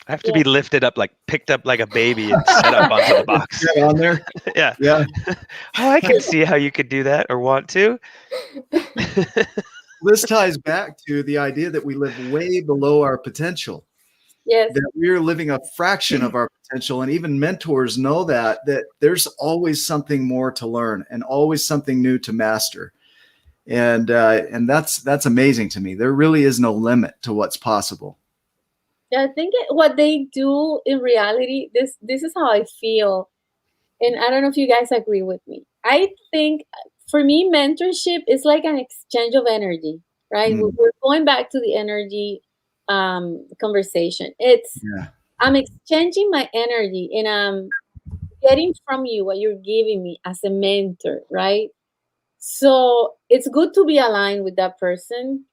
I have to be lifted up, like picked up like a baby and set up onto the box. Get on there. Yeah. Oh, I can see how you could do that or want to. This ties back to the idea that we live way below our potential. Yes. That we're living a fraction of our potential. And even mentors know that there's always something more to learn and always something new to master. And that's amazing to me. There really is no limit to what's possible. Yeah, I think what they do in reality, this is how I feel. And I don't know if you guys agree with me. I think for me, mentorship is like an exchange of energy, right? We're going back to the energy conversation. I'm exchanging my energy, and I'm getting from you what you're giving me as a mentor, right? So it's good to be aligned with that person,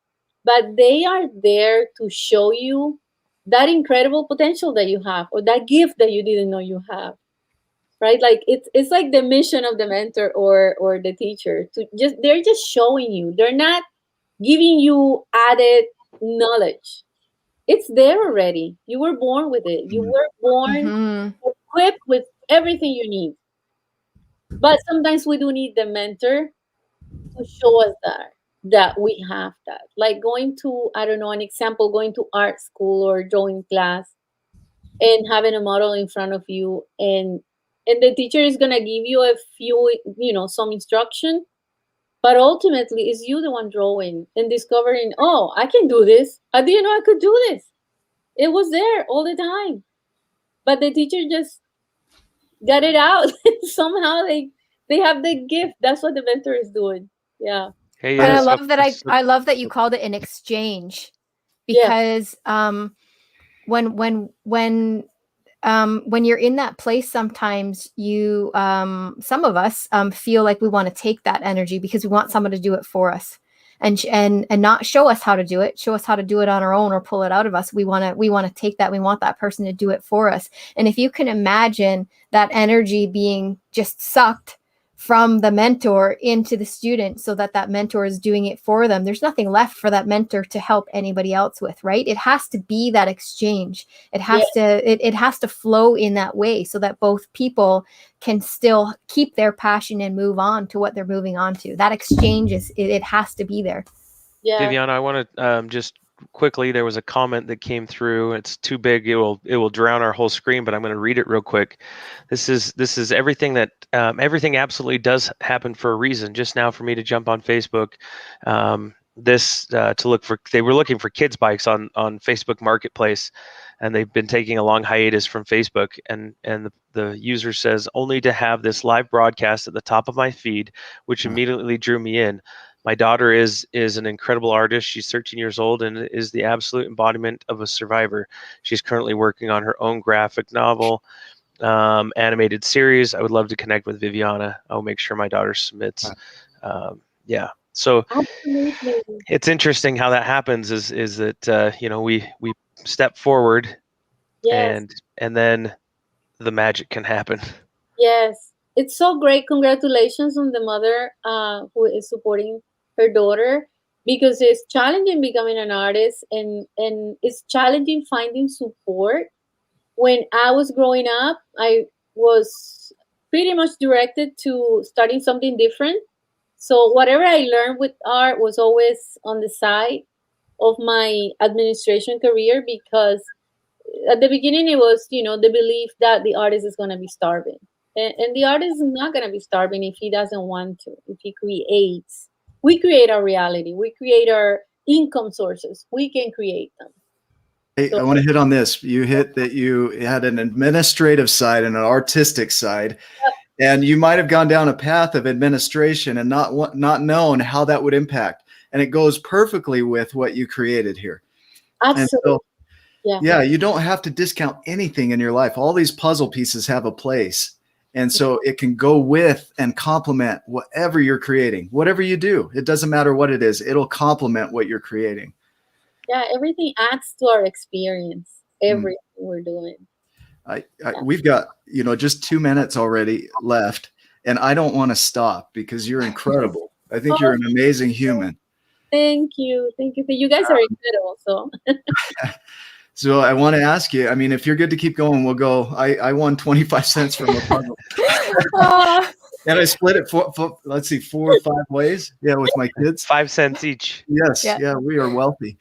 but they are there to show you that incredible potential that you have, or that gift that you didn't know you have. right? Like it's like the mission of the mentor or the teacher to just, they're just showing you. They're not giving you added knowledge. It's there already. You were born with it. You were born Mhm. equipped with everything you need. But sometimes we do need the mentor to show us that we have that. Like going to, I don't know, an example, going to art school or drawing class and having a model in front of you, and the teacher is gonna give you a few, some instruction, but ultimately it's you the one drawing and discovering, oh, I can do this. I didn't know I could do this. It was there all the time. But the teacher just got it out. Somehow they have the gift. That's what the mentor is doing. Yeah. Hey, And yeah. I love that you called it an exchange, Yeah. because when you're in that place, sometimes you some of us feel like we want to take that energy because we want someone to do it for us, and not show us how to do it, show us how to do it on our own or pull it out of us. We want to take that. We want that person to do it for us. And if you can imagine that energy being just sucked from the mentor into the student, so that mentor is doing it for them, there's nothing left for that mentor to help anybody else with, right? It has to be that exchange. It has it has to flow in that way, so that both people can still keep their passion and move on to what they're moving on to. That exchange it has to be there. Yeah. Viviana, I want to just quickly, there was a comment that came through. It's too big. It will drown our whole screen, but I'm going to read it real quick. This is everything that everything absolutely does happen for a reason. Just now for me to jump on Facebook, they were looking for kids bikes on Facebook Marketplace, and they've been taking a long hiatus from Facebook, and the user says, only to have this live broadcast at the top of my feed, which immediately drew me in. My daughter is an incredible artist. She's 13 years old and is the absolute embodiment of a survivor. She's currently working on her own graphic novel, animated series. I would love to connect with Viviana. I'll make sure my daughter submits. Yeah. So Absolutely. it's interesting how that happens. Is that we step forward, Yes. and then the magic can happen. Yes. It's so great. Congratulations on the mother who is supporting her daughter, because it's challenging becoming an artist, and it's challenging finding support. When I was growing up, I was pretty much directed to studying something different. So whatever I learned with art was always on the side of my administration career, because at the beginning it was, the belief that the artist is going to be starving. And the artist is not going to be starving if he doesn't want to, if he creates. We create our reality. We create our income sources. We can create them. I want to hit on this. You hit that you had an administrative side and an artistic side, and you might have gone down a path of administration and not known how that would impact. And it goes perfectly with what you created here. Absolutely. And so, you don't have to discount anything in your life. All these puzzle pieces have a place. And so it can go with and complement whatever you're creating, whatever you do. It doesn't matter what it is. It'll complement what you're creating. Yeah, everything adds to our experience. Everything we're doing. We've got, just 2 minutes already left, and I don't want to stop because you're incredible. I think you're an amazing human. Thank you. Thank you. You guys are incredible. So I want to ask you, I mean, if you're good to keep going, we'll go. I won 25 cents from a puzzle. And I split it 4 or 5 ways. Yeah, with my kids. 5 cents each. Yes. Yeah, we are wealthy.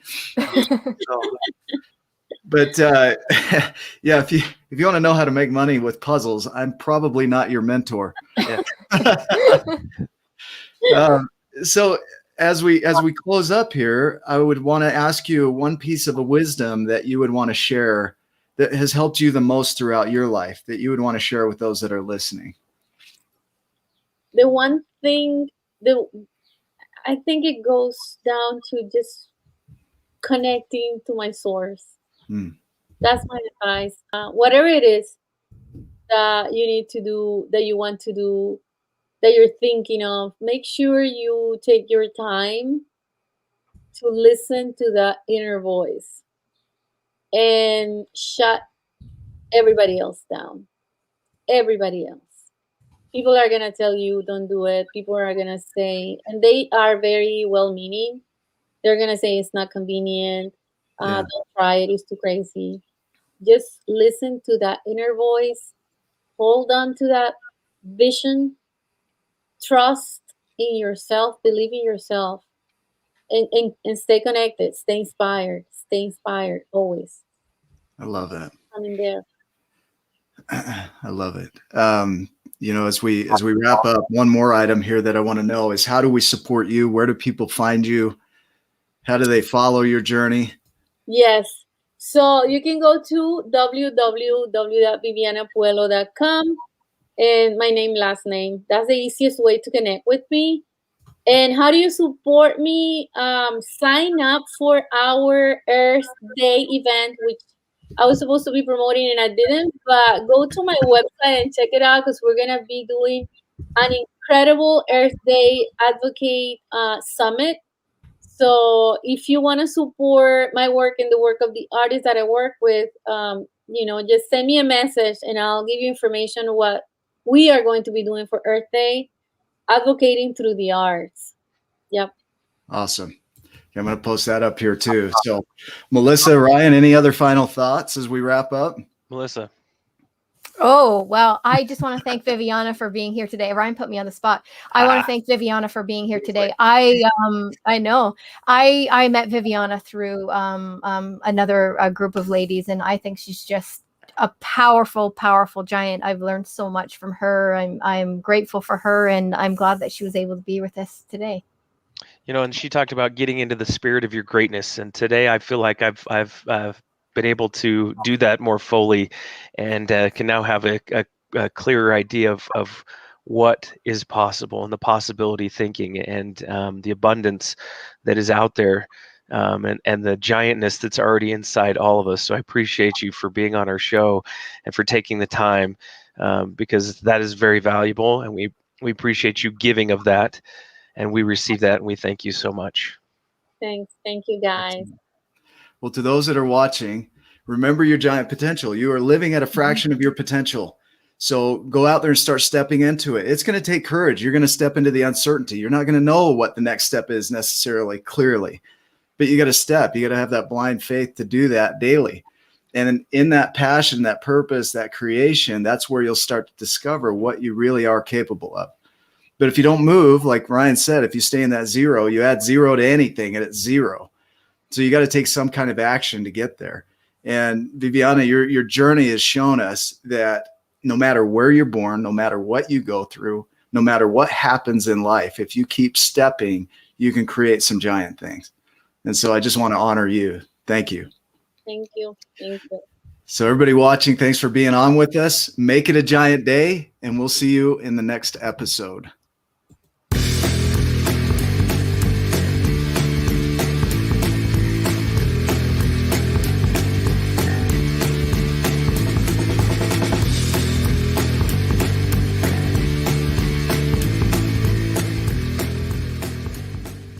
But if you want to know how to make money with puzzles, I'm probably not your mentor. Yeah. So as we close up here, I would want to ask you one piece of a wisdom that you would want to share that has helped you the most throughout your life, that you would want to share with those that are listening. The one thing, I think it goes down to just connecting to my source. That's my advice. Whatever it is that you need to do, that you want to do, that you're thinking of, make sure you take your time to listen to the inner voice and shut everybody else down. Everybody else. People are gonna tell you don't do it. People are gonna say, and they are very well meaning. They're gonna say it's not convenient. Yeah, Don't try it. It's too crazy. Just listen to that inner voice. Hold on to that vision. Trust in yourself. Believe in yourself, and stay connected. Stay inspired. Stay inspired always. I love that. I'm in there. I love it. As we wrap up, one more item here that I want to know is, how do we support you? Where do people find you? How do they follow your journey? Yes. So you can go to www.vivianapuello.com and my name, last name. That's the easiest way to connect with me. And how do you support me? Sign up for our Earth Day event, which I was supposed to be promoting and I didn't. But go to my website and check it out, because we're gonna be doing an incredible Earth Day Advocate Summit. So if you want to support my work and the work of the artists that I work with, just send me a message and I'll give you information on what we are going to be doing for Earth Day, advocating through the arts. Yep. Awesome. I'm going to post that up here too. So, Melissa, Ryan, any other final thoughts as we wrap up? Melissa. Oh, well, I just want to thank Viviana for being here today. Ryan put me on the spot. I want to thank Viviana for being here today. I know I met Viviana through another group of ladies, and I think she's just a powerful, powerful giant. I've learned so much from her. I'm grateful for her, and I'm glad that she was able to be with us today. And she talked about getting into the spirit of your greatness, and today I feel like I've been able to do that more fully, and can now have a clearer idea of what is possible, and the possibility thinking, and the abundance that is out there, and the giantness that's already inside all of us. So I appreciate you for being on our show and for taking the time, because that is very valuable, and we appreciate you giving of that, and we receive that, and we thank you so much. Thanks. Thank you, guys. Well, to those that are watching, remember your giant potential. You are living at a fraction of your potential. So go out there and start stepping into it. It's going to take courage. You're going to step into the uncertainty. You're not going to know what the next step is necessarily clearly, but you got to step. You got to have that blind faith to do that daily. And in that passion, that purpose, that creation, that's where you'll start to discover what you really are capable of. But if you don't move, like Ryan said, if you stay in that zero, you add zero to anything and it's zero. So you got to take some kind of action to get there. And Viviana, your journey has shown us that no matter where you're born, no matter what you go through, no matter what happens in life, if you keep stepping, you can create some giant things. And so I just want to honor you. Thank you. Thank you. Thank you. So everybody watching, thanks for being on with us. Make it a giant day, and we'll see you in the next episode.